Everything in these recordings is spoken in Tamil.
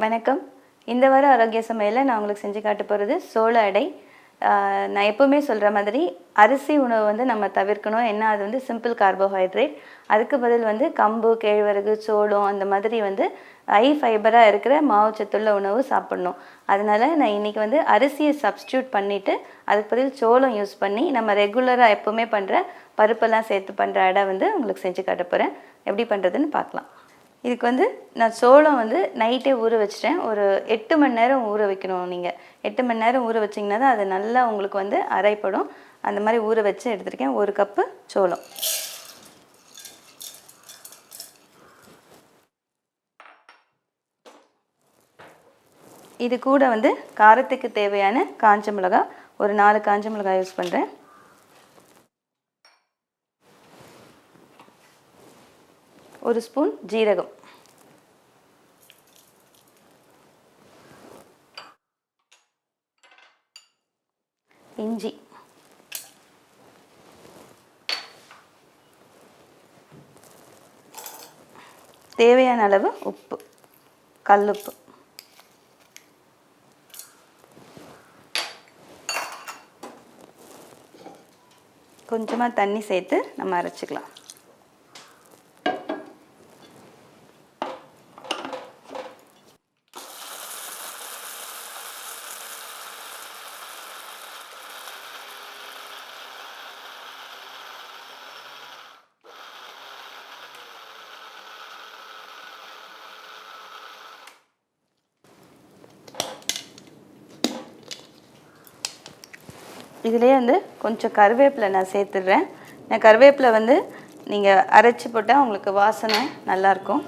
வணக்கம். இந்த வார ஆரோக்கிய சமையலில் நான் உங்களுக்கு செஞ்சு காட்ட போகிறது சோள அடை. நான் எப்போவுமே சொல்கிற மாதிரி அரிசி உணவு வந்து நம்ம தவிர்க்கணும். ஏன்னா அது வந்து சிம்பிள் கார்போஹைட்ரேட். அதுக்கு பதில் வந்து கம்பு, கேழ்வரகு, சோளம் அந்த மாதிரி வந்து ஹை ஃபைபராக இருக்கிற மாவுச்சத்துள்ள உணவு சாப்பிட்ணும். அதனால் நான் இன்றைக்கி வந்து அரிசியை சப்ஸ்டியூட் பண்ணிவிட்டு அதுக்கு பதில் சோளம் யூஸ் பண்ணி நம்ம ரெகுலராக எப்போவுமே பண்ணுற பருப்பெல்லாம் சேர்த்து பண்ணுற அடை வந்து உங்களுக்கு செஞ்சு காட்ட போகிறேன். எப்படி பண்ணுறதுன்னு பார்க்கலாம். இதுக்கு வந்து நான் சோளம் வந்து நைட்டே ஊற வச்சிட்டேன். ஒரு 8 மணி நேரம் ஊற வைக்கணும். நீங்கள் 8 மணி நேரம் ஊற வச்சிங்கன்னா தான் அது நல்லா உங்களுக்கு வந்து அரைப்படும். அந்த மாதிரி ஊற வச்சு எடுத்துருக்கேன். 1 கப்பு சோளம். இது கூட வந்து காரத்துக்கு தேவையான காஞ்ச மிளகாய், ஒரு 4 காஞ்ச மிளகாய் யூஸ் பண்ணுறேன். ஒரு ஸ்பூன் ஜீரகம், இஞ்சி, தேவையான அளவு உப்பு, கல்லுப்பு, கொஞ்சமாக தண்ணி சேர்த்து நம்ம அரைச்சிக்கலாம். இதிலே வந்து கொஞ்சம் கருவேப்பிலை நான் சேர்த்துடுறேன். நான் கருவேப்பிலை வந்து நீங்கள் அரைச்சி போட்டால் உங்களுக்கு வாசனை நல்லாயிருக்கும்.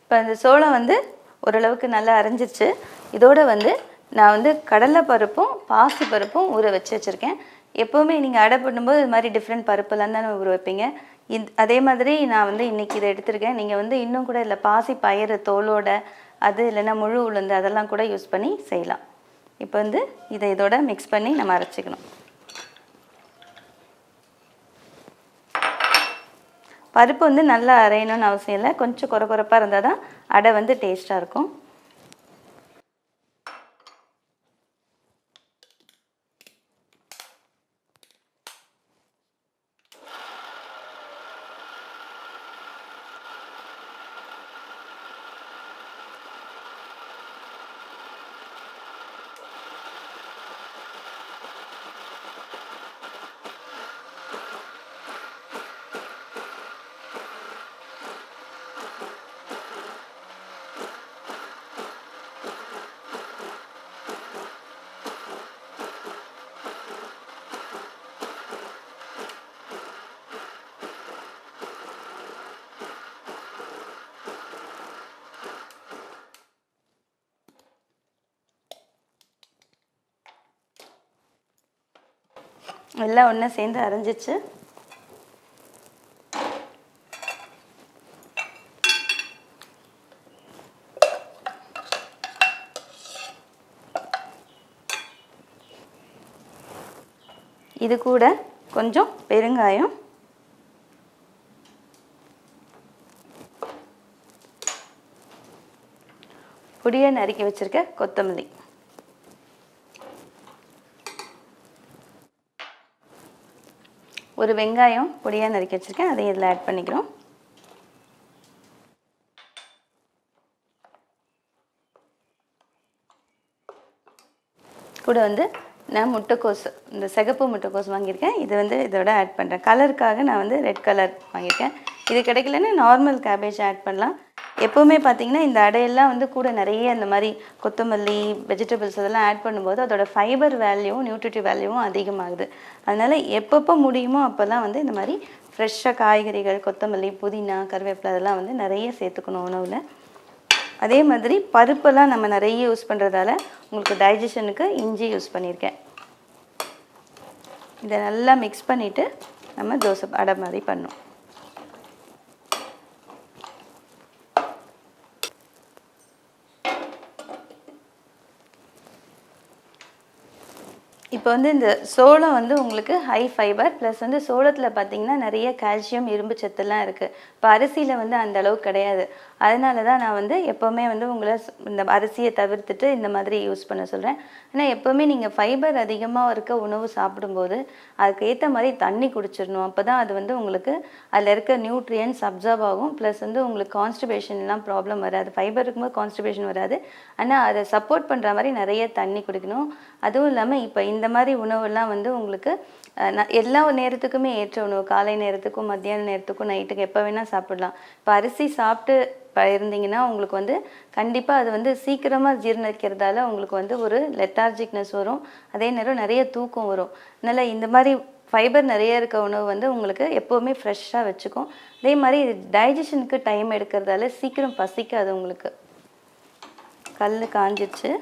இப்போ இந்த சோளம் வந்து ஓரளவுக்கு நல்லா அரைஞ்சிருச்சு. இதோடு வந்து நான் வந்து கடலை பருப்பும் பாசி பருப்பும் ஊற வச்சுருக்கேன். எப்போவுமே நீங்கள் அடை பண்ணும்போது இது மாதிரி டிஃப்ரெண்ட் பருப்பெல்லாம் தானே ஊற வைப்பீங்க. அதே மாதிரி நான் வந்து இன்றைக்கி இதை எடுத்திருக்கேன். நீங்கள் வந்து இன்னும் கூட இல்லை பாசி பயிறு தோலோட அது இல்லைன்னா முழு உளுந்து அதெல்லாம் கூட யூஸ் பண்ணி செய்யலாம். இப்போ வந்து இதை இதோட மிக்ஸ் பண்ணி நம்ம அரைச்சிக்கணும். பருப்பு வந்து நல்லா அரையணும்னு அவசியம் இல்லை. கொஞ்சம் கொரப்பாக இருந்தால் தான் அடை வந்து டேஸ்ட்டாக இருக்கும். எல்லாம் ஒன்றா சேர்ந்து அரைஞ்சிச்சு. இது கூட கொஞ்சம் பெருங்காயம், பொடியை நறுக்கி வச்சிருக்க கொத்தமல்லி, ஒரு வெங்காயம் பொடியாக நறுக்கி வச்சுருக்கேன், அதை இதில் ஆட் பண்ணிக்கிறோம். கூட வந்து நான் முட்டைக்கோஸ், இந்த சிகப்பு முட்டைக்கோஸ் வாங்கியிருக்கேன். இது வந்து இதோட ஆட் பண்ணுறேன். கலருக்காக நான் வந்து ரெட் கலர் வாங்கியிருக்கேன். இது கிடைக்கலன்னா நார்மல் கேபேஜ் ஆட் பண்ணலாம். எப்போவுமே பார்த்திங்கன்னா இந்த அடையெல்லாம் வந்து கூட நிறைய இந்த மாதிரி கொத்தமல்லி வெஜிடபிள்ஸ் அதெல்லாம் ஆட் பண்ணும்போது அதோட ஃபைபர் வேல்யூவும் நியூட்ரிட்டிவ் வேல்யூவும் அதிகமாகுது. அதனால் எப்பப்போ முடியுமோ அப்போல்லாம் வந்து இந்த மாதிரி ஃப்ரெஷ்ஷாக காய்கறிகள், கொத்தமல்லி, புதினா, கருவேப்பிலை அதெல்லாம் வந்து நிறைய சேர்த்துக்கணும் உணவில். அதே மாதிரி பருப்பெல்லாம் நம்ம நிறைய யூஸ் பண்ணுறதால உங்களுக்கு டைஜஷனுக்கு இஞ்சி யூஸ் பண்ணியிருக்கேன். இதை நல்லா மிக்ஸ் பண்ணிவிட்டு நம்ம தோசை அடை மாதிரி பண்ணணும். இப்போ வந்து இந்த சோளம் வந்து உங்களுக்கு ஹை ஃபைபர் ப்ளஸ் வந்து சோளத்தில் பார்த்தீங்கன்னா நிறைய கால்சியம் இரும்பு சத்துலாம் இருக்குது. இப்போ அரிசியில் வந்து அந்த அளவுக்கு கிடையாது. அதனால தான் நான் வந்து எப்போவுமே வந்து உங்களை இந்த அரிசியை தவிர்த்துட்டு இந்த மாதிரி யூஸ் பண்ண சொல்கிறேன். ஆனால் எப்போவுமே நீங்கள் ஃபைபர் அதிகமாக இருக்க உணவு சாப்பிடும்போது அதுக்கு ஏற்ற மாதிரி தண்ணி குடிச்சிடணும். அப்போ தான் அது வந்து உங்களுக்கு அதில் இருக்க நியூட்ரியன்ஸ் அப்சர்வ் ஆகும். ப்ளஸ் வந்து உங்களுக்கு கான்ஸ்டிபேஷன்லாம் ப்ராப்ளம் வராது. ஃபைபர் இருக்கும்போது கான்ஸ்டிபேஷன் வராது. ஆனால் அதை சப்போர்ட் பண்ணுற மாதிரி நிறைய தண்ணி குடிக்கணும். அதுவும் இல்லாமல் இப்போ இந்த மாதிரி உணவுலாம் வந்து உங்களுக்கு எல்லா நேரத்துக்குமே ஏற்ற உணவு. காலை நேரத்துக்கும் மத்தியான நேரத்துக்கும் நைட்டுக்கு எப்போ வேணால் சாப்பிடலாம். இப்போ அரிசி சாப்பிட்டு இருந்தீங்கன்னா உங்களுக்கு வந்து கண்டிப்பாக அது வந்து சீக்கிரமாக ஜீர்ணிக்கிறதால உங்களுக்கு வந்து ஒரு லெத்தார்ஜிக்னஸ் வரும். அதே நேரம் நிறைய தூக்கம் வரும். அதனால் இந்த மாதிரி ஃபைபர் நிறைய இருக்க உணவு வந்து உங்களுக்கு எப்போவுமே ஃப்ரெஷ்ஷாக வச்சுக்கும். அதே மாதிரி டைஜஷனுக்கு டைம் எடுக்கிறதால சீக்கிரம் பசிக்காது உங்களுக்கு. கல் காஞ்சிடுச்சு.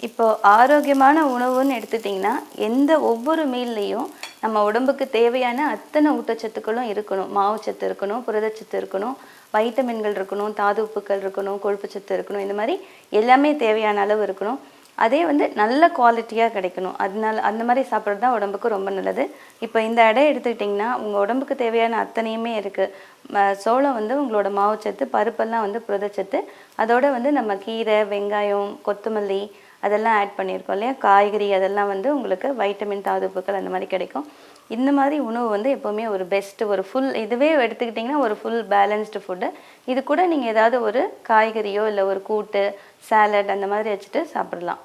இப்போது ஆரோக்கியமான உணவுன்னு எடுத்துட்டிங்கன்னா ஒவ்வொரு மீல்லையும் நம்ம உடம்புக்கு தேவையான அத்தனை ஊட்டச்சத்துக்களும் இருக்கணும். மாவுச்சத்து இருக்கணும், புரதச்சத்து இருக்கணும், வைட்டமின்கள் இருக்கணும், தாது உப்புக்கள் இருக்கணும், கொழுப்புச்சத்து இருக்கணும். இந்த மாதிரி எல்லாமே தேவையான அளவு இருக்கணும். அதே வந்து நல்ல குவாலிட்டியாக கிடைக்கணும். அதனால அந்த மாதிரி சாப்பிட்றது தான் உடம்புக்கு ரொம்ப நல்லது. இப்போ இந்த எடை எடுத்துக்கிட்டிங்கன்னா உங்கள் உடம்புக்கு தேவையான அத்தனையுமே இருக்குது. சோளம் வந்து உங்களோட மாவுச்சத்து, பருப்பெல்லாம் வந்து புரதச்சத்து. அதோட வந்து நம்ம கீரை, வெங்காயம், கொத்தமல்லி அதெல்லாம் ஆட் பண்ணியிருக்கோம் இல்லையா, காய்கறி அதெல்லாம் வந்து உங்களுக்கு வைட்டமின், தாதுப்புக்கள் அந்த மாதிரி கிடைக்கும். இந்த மாதிரி உணவு வந்து எப்போவுமே ஒரு பெஸ்ட்டு, ஒரு ஃபுல் இதுவே எடுத்துக்கிட்டிங்கன்னா ஒரு ஃபுல் பேலன்ஸ்டு ஃபுட்டு. இது கூட நீங்கள் ஏதாவது ஒரு காய்கறியோ இல்லை ஒரு கூட்டு, சாலட் அந்த மாதிரி வச்சுட்டு சாப்பிடலாம்.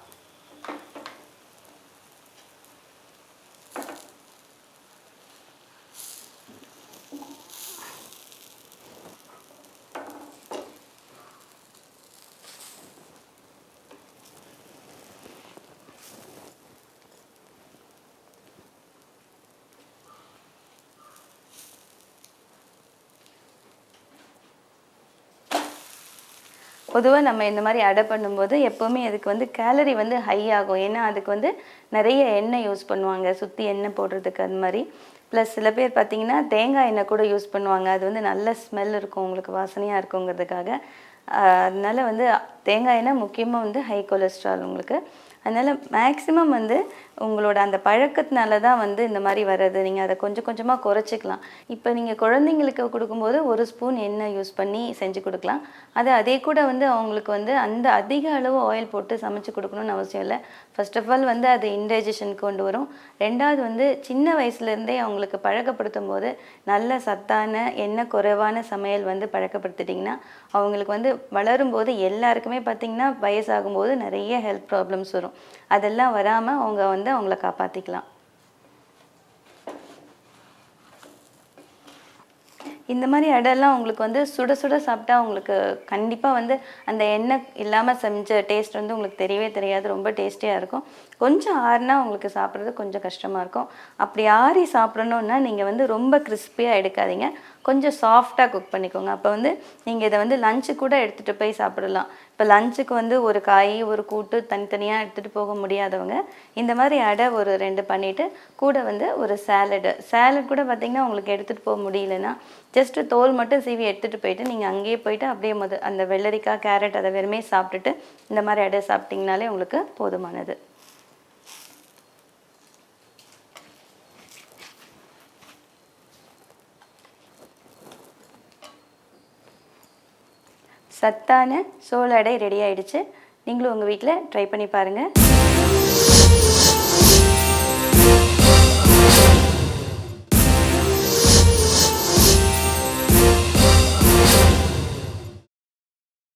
பொதுவாக நம்ம இந்த மாதிரி அடை பண்ணும்போது எப்போவுமே அதுக்கு வந்து கேலரி வந்து ஹை ஆகும். ஏன்னா அதுக்கு வந்து நிறைய எண்ணெய் யூஸ் பண்ணுவாங்க, சுற்றி எண்ணெய் போடுறதுக்கு. அந்த மாதிரி ப்ளஸ் சில பேர் பார்த்திங்கன்னா தேங்காய் எண்ணெய் கூட யூஸ் பண்ணுவாங்க. அது வந்து நல்ல ஸ்மெல் இருக்கும், உங்களுக்கு வாசனையாக இருக்குங்கிறதுக்காக. அதனால வந்து தேங்காய் எண்ணெய் முக்கியமாக வந்து ஹை கொலஸ்ட்ரால் உங்களுக்கு. அதனால் மேக்ஸிமம் வந்து உங்களோட அந்த பழக்கத்தினால தான் வந்து இந்த மாதிரி வர்றது. நீங்கள் அதை கொஞ்சம் கொஞ்சமாக குறைச்சிக்கலாம். இப்போ நீங்கள் குழந்தைங்களுக்கு கொடுக்கும்போது 1 ஸ்பூன் எண்ணெய் யூஸ் பண்ணி செஞ்சு கொடுக்கலாம். அதே கூட வந்து அவங்களுக்கு வந்து அந்த அதிக அளவு ஆயில் போட்டு சமைச்சு கொடுக்கணும்னு அவசியம் இல்லை. ஃபர்ஸ்ட் ஆஃப் ஆல் வந்து அது இன்டைஜஷனுக்கு கொண்டு வரும். 2வது வந்து சின்ன வயசுலேருந்தே அவங்களுக்கு பழக்கப்படுத்தும் போது நல்ல சத்தான எண்ணெய் குறைவான சமையல் வந்து பழக்கப்படுத்திட்டிங்கன்னா அவங்களுக்கு வந்து வளரும்போது எல்லாருக்குமே பார்த்திங்கன்னா வயசாகும்போது நிறைய ஹெல்த் ப்ராப்ளம்ஸ் வரும். அதெல்லாம் வராமல் அவங்க வந்து அவங்கள காப்பாற்றிக்கலாம். இந்த மாதிரி அடையெல்லாம் உங்களுக்கு வந்து சுட சுட சாப்பிட்டா உங்களுக்கு கண்டிப்பாக வந்து அந்த எண்ணெய் இல்லாமல் செஞ்ச டேஸ்ட் வந்து உங்களுக்கு தெரியவே தெரியாது. ரொம்ப டேஸ்டியாக இருக்கும். கொஞ்சம் ஆறுனா உங்களுக்கு சாப்பிட்றது கொஞ்சம் கஷ்டமாக இருக்கும். அப்படி ஆறி சாப்பிடணுன்னா நீங்கள் வந்து ரொம்ப கிறிஸ்பியாக எடுக்காதீங்க, கொஞ்சம் சாஃப்டாக குக் பண்ணிக்கோங்க. அப்போ வந்து நீங்கள் இதை வந்து லஞ்சு கூட எடுத்துகிட்டு போய் சாப்பிடலாம். இப்போ லஞ்சுக்கு வந்து ஒரு காய், ஒரு கூட்டு தனித்தனியாக எடுத்துகிட்டு போக முடியாதவங்க இந்த மாதிரி அடை ஒரு 2 பண்ணிவிட்டு கூட வந்து ஒரு சாலட் கூட பார்த்திங்கன்னா உங்களுக்கு எடுத்துகிட்டு போக முடியலன்னா ஜஸ்ட்டு தோல் மட்டும் சீவி எடுத்துகிட்டு போயிட்டு நீங்கள் அங்கேயே போயிட்டு அப்படியே அந்த வெள்ளரிக்காய், கேரட் அதை வெறுமே சாப்பிட்டுட்டு இந்த மாதிரி அடை சாப்பிட்டிங்கனாலே உங்களுக்கு போதுமானது. சத்தான சோள அடை ரெடி ஆயிடுச்சு. நீங்களும் உங்கள் வீட்டில் ட்ரை பண்ணி பாருங்கள்.